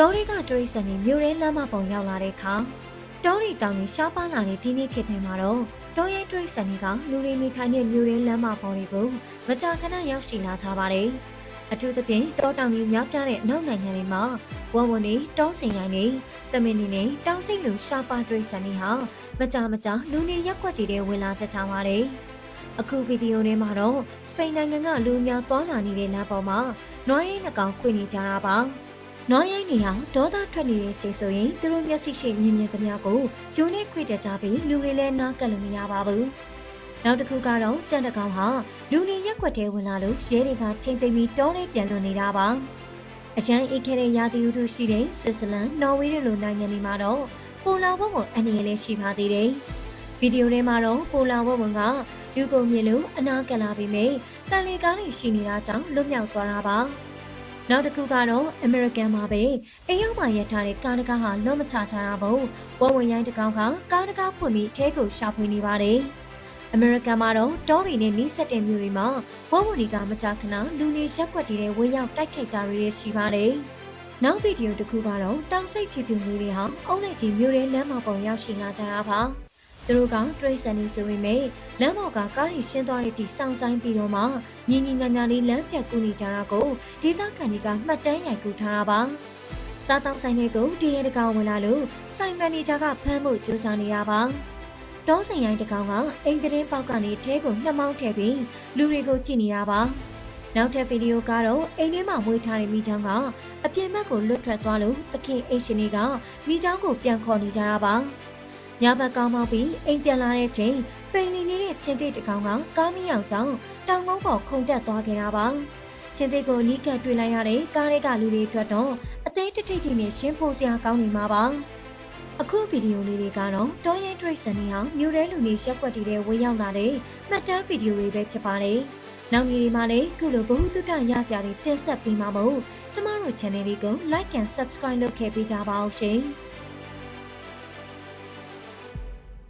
တောတွေကတရိတ်ဆန်တွေမြို့ရဲလမ်းမပေါ်ရောက်လာတဲ့အခါတောတွေတောင်တွေရှားပါလာတဲ့ဒီနေ့ခေတ်ထဲမှာတော့တောရဲတရိတ်ဆန်တွေကလူတွေနေထိုင်တဲ့မြို့ရဲလမ်းမပေါ်တွေကိုမကြာခဏရောက်ရှိလာကြပါတယ်။အထူးသဖြင့်တောတောင်တွေများပြားတဲ့အနောက်နိုင်ငံတွေမှာဝဝနေတောစင်ရိုင်းတွေတမင်နေနဲ့တောင်စိတ်လူရှားပါတရိတ်ဆန်တွေဟာမကြာလူနေရက်ွက်တွေဝင်လာတတ်ကြပါတယ်။အခုဗီဒီယိုထဲမှာတော့စပိန်နိုင်ငံကလူများသွားလာနေတဲ့လမ်းပေါ်မှာနွားရဲနှကောင်ခွေနေကြတာပါ။နွားရိုင်းနေအောင်ဒေါသထွက်နေတဲ့ချိန်ဆိုရင်သူတို့မျက်စိရှိမြင်သမျှကိုကျိုးနဲ့ခွေတက်ကြပြီးလူတွေလည်းနားကပ်လို့မရပါဘူး။နောက်တစ်ခုကတော့ကြံတကောင်ဟာလူနေရက်ွက်ထဲဝင်လာလို့ရဲတွေကထိမ့်သိမ်းပြီးတောထဲပြန်လွန်နေတာပါ။အရန်အေးခဲတဲ့ရာသီဥတုရှိတဲ့ဆွစ်ဇာလန်နော်ဝေးတို့လိုနိုင်ငံတွေမှာတော့ပိုလာဘုံကိုအနေနဲ့လည်းရှိပါသေးတယ်။ဗီဒီယိုထဲမှာတော့ပိုလာဘုံကလူကုန်မြင်လို့အနာကပ်လာပြီးမြဲတန်လေကားတွေရှိနေတာကြောင့်လွတ်မြောက်သွားတာပါ။နောက်တစ်ခုကတော့အမေရိကန်မှာပဲအိမ်ရောက်မှရထားတဲ့ကားတကားဟာလွတ်မချထားတာမို့ဝဝင်ရိုင်းတကောင်ကကားတကားဖွင့်ပြီးထဲကိုရှာဖွေနေပါတယ်။အမေရိကန်မှာတော့တောတွေနဲ့နီးစပ်တဲ့မြို့တွေမှာဝဝင်တွေကမကြာခဏလူနေရက်ွက်တွေနဲ့ဝေရောက်တိုက်ခိုက်တာတွေရှိပါတယ်။နောက်ဗီဒီယိုတစ်ခုကတော့တောင်စိတ်ဖြူဖြူလေးတွေဟာအုံးလိုက်ကြီးမြို့ရဲလမ်းမပေါ်ရောက်ရှိလာကြတာပါ။သူတို့ကတရိတ်ဆန်နေဆိုပေမဲ့လမ်းပေါ်ကကားတွေရှင်းသွားတဲ့အထိစောင့်ဆိုင်ပြီးတော့မှညီညီညာညာလေးလမ်းဖြတ်ကူးနေကြတာကိုဒေသခံတွေကမှတ်တမ်းရိုက်ကူးထားတာပါ။စားတောက်ဆိုင်တွေကိုတရေတကောင်ဝင်လာလို့ဆိုင်မန်နေဂျာကဖမ်းဖို့ကြိုးစားနေတာပါ။တောဆိုင်ရိုင်းတကောင်ကအိမ်သတင်းပေါက်ကနေထဲကိုနှမောင်းထည့်ပြီးလူတွေကိုကြည့်နေတာပါ။နောက်ထပ်ဗီဒီယိုကတော့အိမ်ထဲမှာမွေးထားတဲ့မိချောင်းကအပြင်ဘက်ကိုလွတ်ထွက်သွားလို့သခင်အိတ်ရှင်တွေကမိချောင်းကိုပြန်ခေါ်နေကြတာပါ။ညဘက်ကောင်းပေါက်ပြီးအိမ်ပြန်လာတဲ့ချိန်ပိန်နေနေတဲ့ချင်းသေးတကောင်ကကားမရောက်ကြောင်းတောင်ကုန်းပေါ်ခုန်တက်သွားခဲ့တာပါချင်းသေးကိုနီးကပ်တွေ့လိုက်ရတဲ့ကားတွေကလူတွေအတွက်တော့အသေးတစ်ထိပ်ထိနဲ့ရှင်းဖို့စရာကောင်းနေမှာပါအခုဗီဒီယိုလေးတွေကတော့တောရဲတရိတ်ဆန်တွေဟာမြို့ထဲလူနေရက်ွက်တွေဝေရောက်လာတဲ့မှတ်တမ်းဗီဒီယိုတွေပဲဖြစ်ပါတယ်နောက်နေ့ဒီမှာလည်းခုလိုဘ ഹു တုတရစရာတွေတင်ဆက်ပေးမှာမို့ကျမတို့ channel လေးကို like and subscribe လုပ်ခဲ့ပေးကြပါဦးရှင်